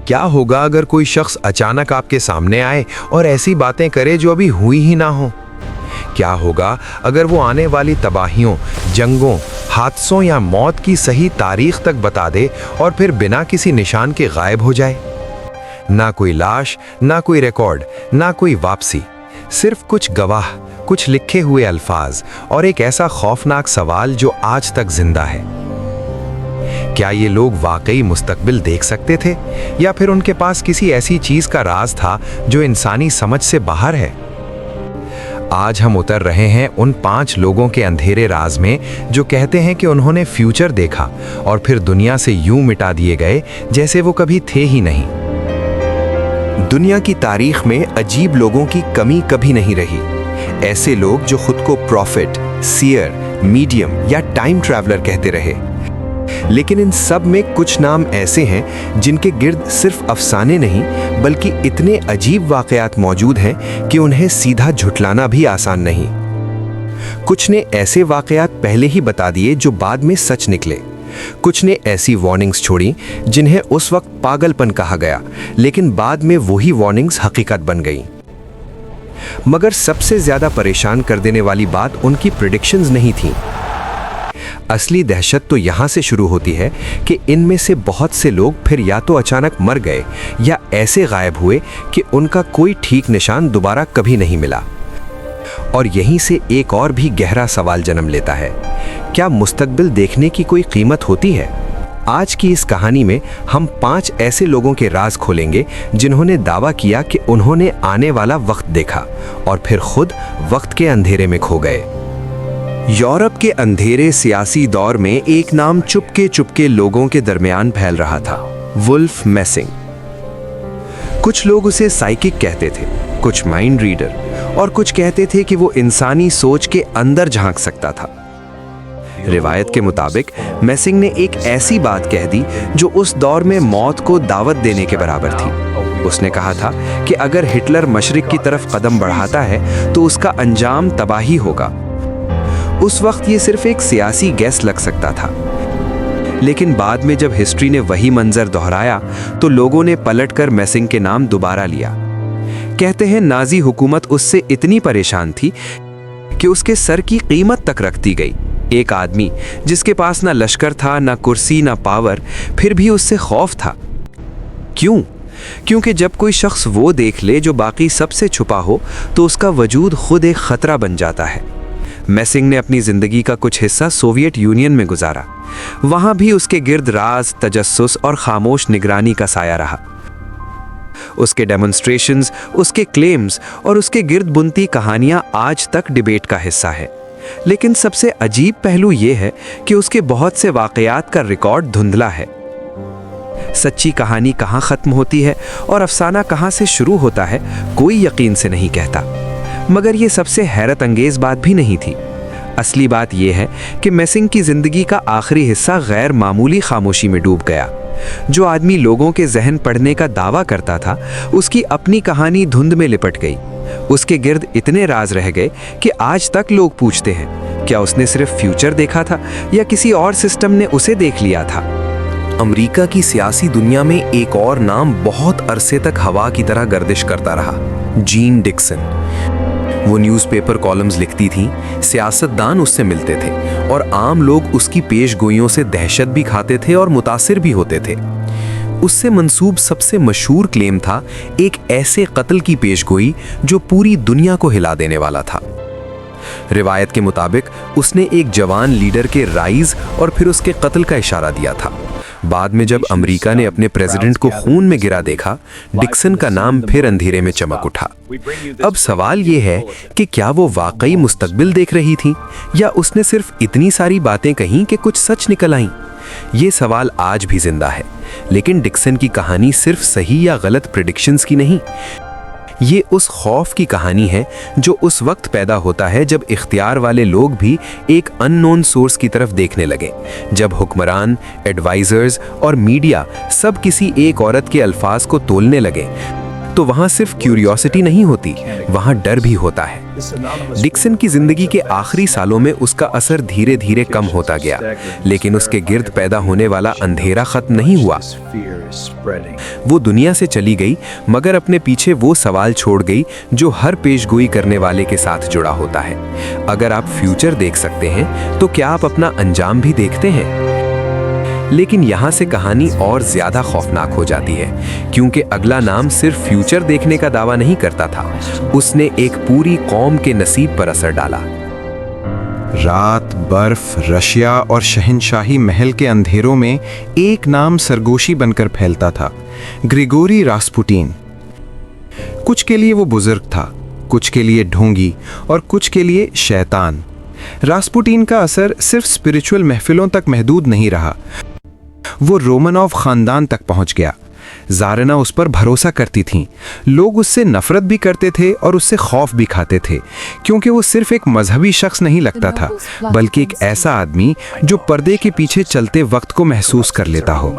क्या होगा अगर कोई शख्स अचानक आपके सामने आए और ऐसी बातें करे जो अभी हुई ही ना हो? क्या होगा अगर वो आने वाली तबाहियों, जंगों, हादसों या मौत की सही तारीख तक बता दे और फिर बिना किसी निशान के गायब हो जाए? ना कोई लाश, ना कोई रिकॉर्ड, ना कोई वापसी, सिर्फ कुछ गवाह, कुछ लिखे हुए अल्फाज और एक ऐसा खौफनाक सवाल जो आज तक जिंदा है। क्या ये लोग वाकई मुस्तकबिल देख सकते थे या फिर उनके पास किसी ऐसी चीज का राज था जो इंसानी समझ से बाहर है? आज हम उतर रहे हैं उन 5 लोगों के अंधेरे राज में जो कहते हैं कि उन्होंने फ्यूचर देखा और फिर दुनिया से यूं मिटा दिए गए जैसे वो कभी थे ही नहीं। दुनिया की तारीख में अजीब लोगों की कमी कभी नहीं रही। ऐसे लोग जो खुद को प्रॉफिट, सीयर, मीडियम या टाइम ट्रैवलर कहते रहे। लेकिन इन सब में कुछ नाम ऐसे हैं जिनके गिर्द सिर्फ अफसाने नहीं बल्कि इतने अजीब वाकयात मौजूद हैं कि उन्हें सीधा झुठलाना भी आसान नहीं। कुछ ने ऐसे वाकयात पहले ही बता दिए जो बाद में सच निकले। कुछ ने ऐसी वार्निंग्स छोड़ी जिन्हें उस वक्त पागलपन कहा गया, लेकिन बाद में वही वार्निंग्स हकीकत बन गई। मगर सबसे ज्यादा परेशान कर देने वाली बात उनकी प्रेडिक्शंस नहीं थी। असली दहशत तो यहां से शुरू होती है कि इनमें से बहुत से लोग फिर या तो अचानक मर गए या ऐसे गायब हुए कि उनका कोई ठीक निशान दोबारा कभी नहीं मिला। और यहीं से एक और भी गहरा सवाल जन्म लेता है, क्या मुस्तकबिल देखने की कोई कीमत होती है? आज की इस कहानी में हम 5 ऐसे लोगों के राज खोलेंगे जिन्होंने दावा किया कि उन्होंने आने वाला वक्त देखा और फिर खुद वक्त के अंधेरे में खो गए। यूरोप के अंधेरे सियासी दौर में एक नाम चुपके चुपके लोगों के दरमियान फैल रहा था, वुल्फ मेसिंग। कुछ लोग उसे साइकिक कहते थे, कुछ माइंड रीडर और कुछ कहते थे कि वो इंसानी सोच के अंदर झांक सकता था। रिवायत के मुताबिक मेसिंग ने एक ऐसी बात कह दी जो उस दौर में मौत को दावत देने के बराबर थी। उसने कहा था कि अगर हिटलर मशरिक की तरफ कदम बढ़ाता है तो उसका अंजाम तबाही होगा। उस वक्त ये सिर्फ एक सियासी गैस लग सकता था, लेकिन बाद में जब हिस्ट्री ने वही मंजर दोहराया तो लोगों ने पलटकर मेसिंग के नाम दोबारा लिया। कहते हैं नाजी हुकूमत उससे इतनी परेशान थी कि उसके सर की कीमत तक रख दी गई। एक आदमी जिसके पास ना लश्कर था, ना कुर्सी, ना पावर, फिर भी उससे खौफ था। क्यों? क्योंकि जब कोई शख्स वो देख ले जो बाकी सबसे छुपा हो तो उसका वजूद खुद एक खतरा बन जाता है। मेसिंग ने अपनी जिंदगी का कुछ हिस्सा सोवियत यूनियन में गुजारा। वहां भी उसके गिर्द राज, तजस्सुस और खामोश निगरानी का साया रहा। उसके डेमोन्स्ट्रेशंस, उसके क्लेम्स और उसके गिर्द बुनती कहानियां आज तक डिबेट का हिस्सा है। लेकिन सबसे अजीब पहलू यह है कि उसके बहुत से वाकयात का रिकॉर्ड धुंधला है। सच्ची कहानी कहां खत्म होती है और अफसाना कहां से शुरू होता है, कोई यकीन से नहीं कहता। मगर ये सबसे हैरत अंगेज बात भी नहीं थी। असली बात यह है कि मेसिंग की जिंदगी का आखिरी हिस्सा गैर मामूली खामोशी में डूब गया। जो आदमी लोगों के जहन पढ़ने का दावा करता था, उसकी अपनी कहानी धुंध में लिपट गई। उसके गिर्द इतने राज रह गए कि आज तक लोग पूछते हैं, क्या उसने सिर्फ फ्यूचर देखा था या किसी और सिस्टम ने उसे देख लिया था? अमेरिका की सियासी दुनिया में एक और नाम बहुत अरसे तक हवा की तरह गर्दिश करता रहा, जीन डिक्सन। वो न्यूज़पेपर कॉलम्स लिखती थी, सियासतदान उससे मिलते थे और आम लोग उसकी पेशगोइयों से दहशत भी खाते थे और मुतासिर भी होते थे। उससे मंसूब सबसे मशहूर क्लेम था एक ऐसे कत्ल की पेशगोई जो पूरी दुनिया को हिला देने वाला था। रिवायत के मुताबिक उसने एक जवान लीडर के राइज और फिर उसके कत्ल का इशारा दिया था। बाद में जब अमेरिका ने अपने प्रेसिडेंट को खून में गिरा देखा, डिक्सन का नाम फिर अंधेरे में चमक उठा। अब सवाल ये है कि क्या वो वाकई मुस्तकबिल देख रही थी या उसने सिर्फ इतनी सारी बातें कहीं कि कुछ सच निकल आईं? ये सवाल आज भी जिंदा है, लेकिन डिक्सन की कहानी सिर्फ सही या गलत प्रेडिक्शंस की नहीं, ये उस खौफ की कहानी है जो उस वक्त पैदा होता है जब इख्तियार वाले लोग भी एक अननोन सोर्स की तरफ देखने लगे, जब हुक्मरान, एडवाइजर्स और मीडिया सब किसी एक औरत के अल्फाज को तोलने लगे, तो वहाँ सिर्फ क्यूरियोसिटी नहीं होती, वहाँ डर भी होता है। डिक्सन की जिंदगी के आखिरी सालों में उसका असर धीरे धीरे कम होता गया, लेकिन उसके गिर्द पैदा होने वाला अंधेरा खत्म नहीं हुआ। वो दुनिया से चली गई, मगर अपने पीछे वो सवाल छोड़ गई जो हर पेशगोई करने वाले के साथ जुड़ा होता है। अगर आप फ्यूचर देख सकते हैं, तो क्या आप अपना अंजाम भी देखते हैं? लेकिन यहाँ से कहानी और ज्यादा खौफनाक हो जाती है, क्योंकि अगला नाम सिर्फ फ्यूचर देखने का दावा नहीं करता था, उसने एक पूरी कौम के नसीब पर असर डाला। रात, बर्फ, रशिया और शहंशाही महल के अंधेरों में एक नाम सरगोशी बनकर फैलता था, ग्रिगोरी रास्पुटिन। कुछ के लिए वो बुजुर्ग था, कुछ के लिए ढोंगी और कुछ के लिए शैतान। रास्पुटिन का असर सिर्फ स्पिरिचुअल महफिलों तक महदूद नहीं रहा, वो रोमनोव खानदान तक पहुंच गया। जारना उस पर भरोसा करती थीं। लोग उससे नफरत भी करते थे और उससे खौफ भी खाते थे, क्योंकि वो सिर्फ एक मजहबी शख्स नहीं लगता था, बल्कि एक ऐसा आदमी जो पर्दे के पीछे चलते वक्त को महसूस कर लेता हो।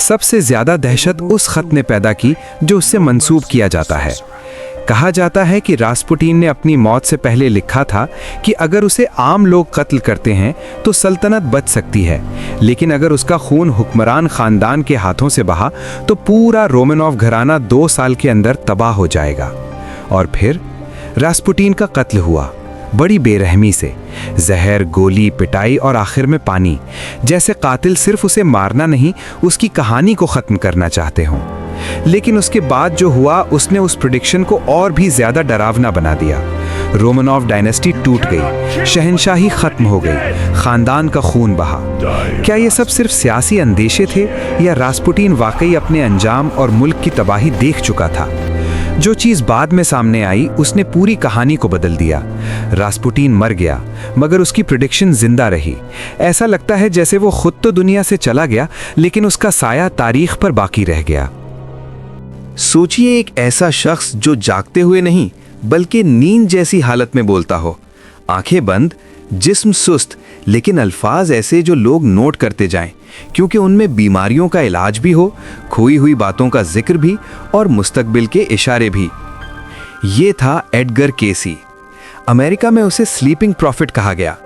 सबसे ज्यादा दहशत उस खत ने पैदा की जो उससे मंसूब किया जाता है। कहा जाता है कि रास्पुटिन ने अपनी मौत से पहले लिखा था कि अगर उसे आम लोग कत्ल करते हैं तो सल्तनत बच सकती है, लेकिन अगर उसका खून हुक्मरान खानदान के हाथों से बहा तो पूरा रोमनोव घराना 2 साल के अंदर तबाह हो जाएगा। और फिर रास्पुटिन का कत्ल हुआ, बड़ी बेरहमी से। जहर, गोली, पिटाई और आखिर में पानी, जैसे कातिल सिर्फ उसे मारना नहीं, उसकी कहानी को खत्म करना चाहते हों। लेकिन उसके बाद जो हुआ, उसने उस प्रेडिक्शन को और भी ज्यादा डरावना बना दिया। रोमनोव डायनेस्टी टूट गई, शहंशाही खत्म हो गई, खानदान का खून बहा। क्या ये सब सिर्फ सियासी अंदेशे थे, या रास्पुटिन वाकई अपने अंजाम और मुल्क की तबाही देख चुका था? जो चीज बाद में सामने आई, उसने पूरी कहानी को बदल दिया। रास्पुटिन मर गया, मगर उसकी प्रेडिक्शन जिंदा रही। ऐसा लगता है जैसे वो खुद तो दुनिया से चला गया, लेकिन उसका साया तारीख पर बाकी रह गया। सोचिए, एक ऐसा शख्स जो जागते हुए नहीं बल्कि नींद जैसी हालत में बोलता हो, आंखें बंद, जिस्म सुस्त, लेकिन अल्फाज ऐसे जो लोग नोट करते जाएं, क्योंकि उनमें बीमारियों का इलाज भी हो, खोई हुई बातों का जिक्र भी और मुस्तकबिल के इशारे भी। ये था एडगर केसी। अमेरिका में उसे स्लीपिंग प्रॉफिट कहा गया।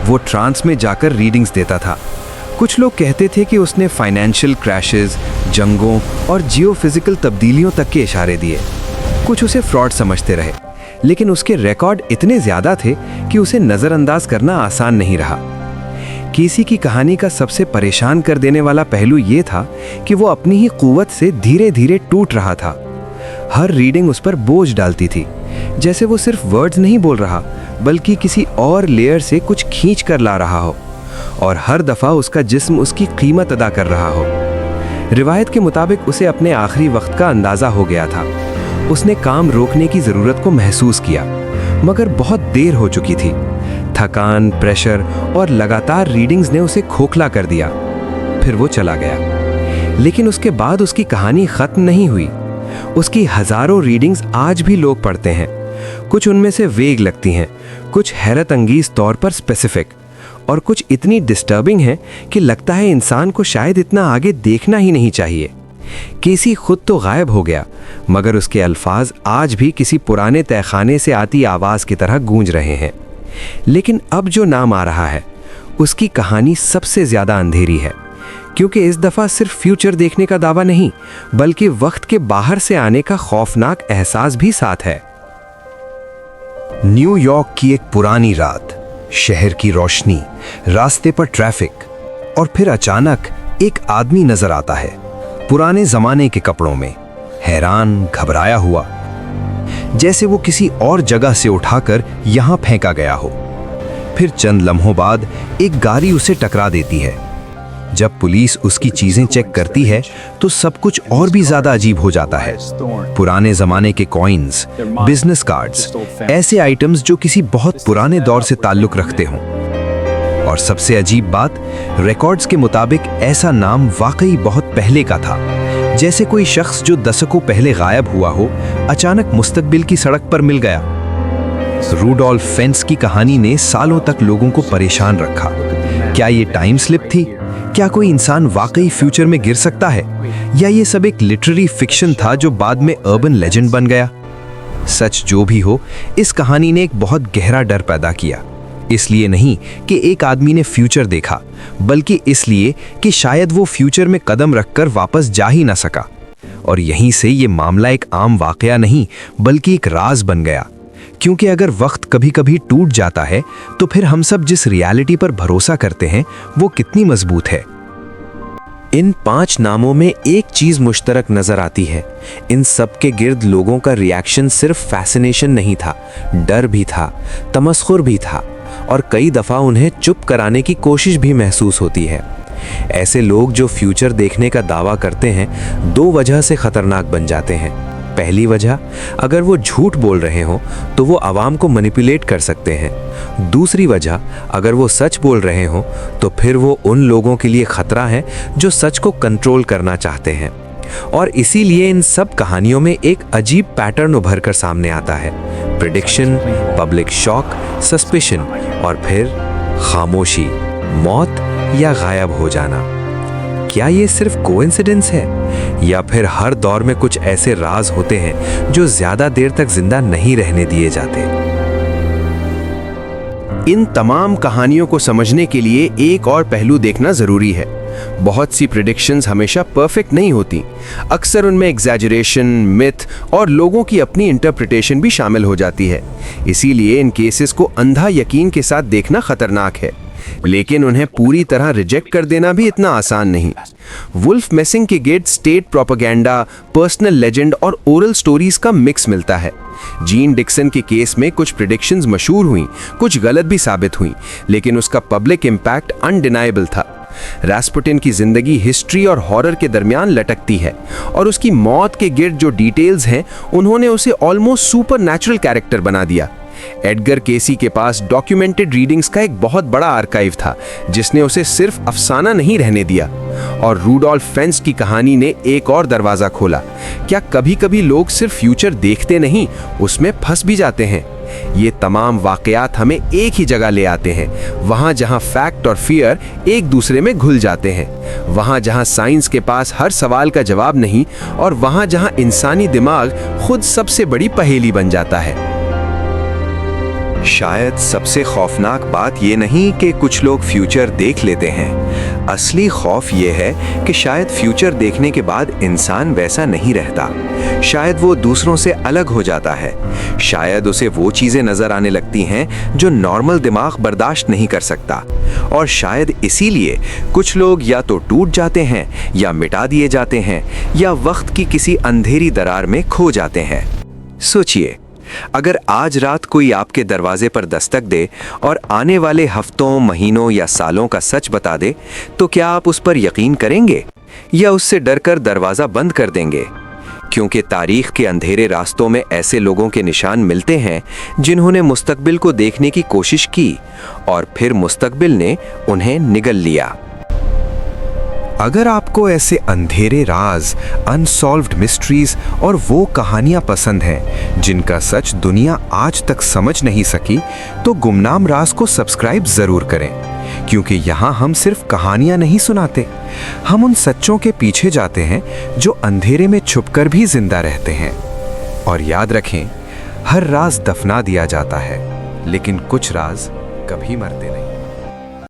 वो ट्रांस में जाकर रीडिंग्स देता था। कुछ लोग कहते थे कि उसने फाइनेंशियल क्रैशेस, जंगों और जियोफिजिकल तब्दीलियों तक के इशारे दिए। कुछ उसे फ्रॉड समझते रहे, लेकिन उसके रिकॉर्ड इतने ज्यादा थे कि उसे नजरअंदाज करना आसान नहीं रहा। केसी की कहानी का सबसे परेशान कर देने वाला पहलू ये था कि वो अपनी ही कुव्वत से धीरे धीरे टूट रहा था। हर रीडिंग उस पर बोझ डालती थी, जैसे वो सिर्फ वर्ड्स नहीं बोल रहा, बल्कि किसी और लेयर से कुछ खींच कर ला रहा हो, और हर दफा उसका जिस्म उसकी कीमत अदा कर रहा हो। रिवायत के मुताबिक उसे अपने आखिरी वक्त का अंदाजा हो गया था। उसने काम रोकने की जरूरत को महसूस किया, मगर बहुत देर हो चुकी थी। थकान, प्रेशर और लगातार रीडिंग्स ने उसे खोखला कर दिया। फिर वो चला गया। लेकिन उसके बाद उसकी कहानी खत्म नहीं हुई। उसकी हजारों रीडिंग्स आज भी लोग पढ़ते हैं। कुछ उनमें से वेग लगती हैं, कुछ हैरत अंगीज तौर पर स्पेसिफिक, और कुछ इतनी डिस्टर्बिंग है कि लगता है इंसान को शायद इतना आगे देखना ही नहीं चाहिए। केसी खुद तो गायब हो गया, मगर उसके अल्फाज आज भी किसी पुराने तहखाने से आती आवाज की तरह गूंज रहे हैं। लेकिन अब जो नाम आ रहा है, उसकी कहानी सबसे ज्यादा अंधेरी है, क्योंकि इस दफा सिर्फ फ्यूचर देखने का दावा नहीं, बल्कि वक्त के बाहर से आने का खौफनाक एहसास भी साथ है। न्यूयॉर्क की एक पुरानी रात, शहर की रोशनी, रास्ते पर ट्रैफिक, और फिर अचानक एक आदमी नजर आता है, पुराने जमाने के कपड़ों में, हैरान, घबराया हुआ, जैसे वो किसी और जगह से उठाकर यहां फेंका गया हो। फिर चंद लम्हों बाद एक गाड़ी उसे टकरा देती है। जब पुलिस उसकी चीजें चेक करती है तो सब कुछ और भी ज्यादा अजीब हो जाता है। पुराने जमाने के कॉइन्स, बिजनेस कार्ड्स, ऐसे आइटम्स जो किसी बहुत पुराने दौर से ताल्लुक रखते हों। और सबसे अजीब बात, रिकॉर्ड्स के मुताबिक ऐसा नाम वाकई बहुत पहले का था, जैसे कोई शख्स जो दशकों पहले गायब हुआ हो, अचानक मुस्तकबिल की सड़क पर मिल गया। रूडोल्फ फेंस की कहानी ने सालों तक लोगों को परेशान रखा। क्या ये टाइम स्लिप थी, क्या कोई इंसान वाकई फ्यूचर में गिर सकता है, या ये सब एक लिटरेरी फिक्शन था जो बाद में अर्बन लेजेंड बन गया? सच जो भी हो, इस कहानी ने एक बहुत गहरा डर पैदा किया। इसलिए नहीं कि एक आदमी ने फ्यूचर देखा, बल्कि इसलिए कि शायद वो फ्यूचर में कदम रखकर वापस जा ही ना सका। और यहीं से ये मामला एक आम वाकया नहीं, बल्कि एक राज बन गया। क्योंकि अगर वक्त कभी कभी टूट जाता है, तो फिर हम सब जिस रियलिटी पर भरोसा करते हैं वो कितनी मजबूत है। इन 5 नामों में एक चीज मुश्तरक नजर आती है। इन सब के गिर्द लोगों का रिएक्शन सिर्फ फैसिनेशन नहीं था, डर भी था, तमस्खुर भी था, और कई दफा उन्हें चुप कराने की कोशिश भी महसूस होती है। ऐसे लोग जो फ्यूचर देखने का दावा करते हैं, 2 वजह से खतरनाक बन जाते हैं। पहली वजह, अगर वो झूठ बोल रहे हो तो वो आवाम को मैनिपुलेट कर सकते हैं। दूसरी वजह, अगर वो सच बोल रहे हो तो फिर वो उन लोगों के लिए खतरा है जो सच को कंट्रोल करना चाहते हैं। और इसीलिए इन सब कहानियों में एक अजीब पैटर्न उभर कर सामने आता है: प्रेडिक्शन, पब्लिक शॉक, सस्पिशन, और फिर खामोशी, मौत या गायब हो जाना। क्या ये सिर्फ कोइंसिडेंस है, या फिर हर दौर में कुछ ऐसे राज होते हैं जो ज्यादा देर तक जिंदा नहीं रहने दिए जाते? इन तमाम कहानियों को समझने के लिए एक और पहलू देखना जरूरी है। बहुत सी प्रेडिक्शंस हमेशा परफेक्ट नहीं होती। अक्सर उनमें एग्जैजरेशन, मिथ और लोगों की अपनी इंटरप्रिटेशन भी शामिल हो जाती है। इसीलिए इन केसेस को अंधा यकीन के साथ देखना खतरनाक है, लेकिन उन्हें पूरी तरह रिजेक्ट कर देना भी इतना आसान नहीं। वुल्फ मेसिंग के गिर्द स्टेट प्रोपेगेंडा, पर्सनल लेजेंड और ओरल स्टोरीज का मिक्स मिलता है। जीन डिक्सन के केस में कुछ प्रेडिक्शंस मशहूर हुई, कुछ गलत भी साबित हुई, लेकिन उसका पब्लिक इम्पैक्ट अनडिनाइबल था। रास्पुटिन की जिंदगी हिस्ट्री और हॉरर के दरमियान लटकती है, और उसकी मौत के गिर्द जो डिटेल्स हैं, उन्होंने उसे ऑलमोस्ट सुपरनैचुरल कैरेक्टर बना दिया। एडगर केसी के पास डॉक्यूमेंटेड रीडिंग्स का एक बहुत बड़ा आर्काइव था, जिसने उसे सिर्फ अफसाना नहीं रहने दिया। और रूडोल्फ फेंस की कहानी ने एक और दरवाजा खोला। क्या कभी-कभी लोग सिर्फ फ्यूचर देखते नहीं, उसमें फंस भी जाते हैं? ये तमाम वाकयात हमें एक ही जगह ले आते हैं, वहां जहां फैक्ट और फियर एक दूसरे में घुल जाते हैं, वहां जहां साइंस के पास हर सवाल का जवाब नहीं, और वहां जहां इंसानी दिमाग खुद सबसे बड़ी पहेली बन जाता है। शायद सबसे खौफनाक बात ये नहीं कि कुछ लोग फ्यूचर देख लेते हैं। असली खौफ ये है कि शायद फ्यूचर देखने के बाद इंसान वैसा नहीं रहता। शायद वो दूसरों से अलग हो जाता है। शायद उसे वो चीजें नजर आने लगती हैं जो नॉर्मल दिमाग बर्दाश्त नहीं कर सकता। और शायद इसीलिए कुछ लोग या तो टूट जाते हैं, या मिटा दिए जाते हैं, या वक्त की किसी अंधेरी दरार में खो जाते हैं। सोचिए, अगर आज रात कोई आपके दरवाजे पर दस्तक दे और आने वाले हफ्तों, महीनों या सालों का सच बता दे, तो क्या आप उस पर यकीन करेंगे, या उससे डरकर दरवाजा बंद कर देंगे? क्योंकि तारीख के अंधेरे रास्तों में ऐसे लोगों के निशान मिलते हैं जिन्होंने मुस्तकबिल को देखने की कोशिश की, और फिर मुस्तकबिल ने उन्हें निगल लिया। अगर आपको ऐसे अंधेरे राज, अनसॉल्व्ड मिस्ट्रीज और वो कहानियां पसंद हैं जिनका सच दुनिया आज तक समझ नहीं सकी, तो गुमनाम राज को सब्सक्राइब जरूर करें। क्योंकि यहाँ हम सिर्फ कहानियां नहीं सुनाते, हम उन सच्चों के पीछे जाते हैं जो अंधेरे में छुपकर भी जिंदा रहते हैं। और याद रखें, हर राज दफना दिया जाता है, लेकिन कुछ राज कभी मरते नहीं।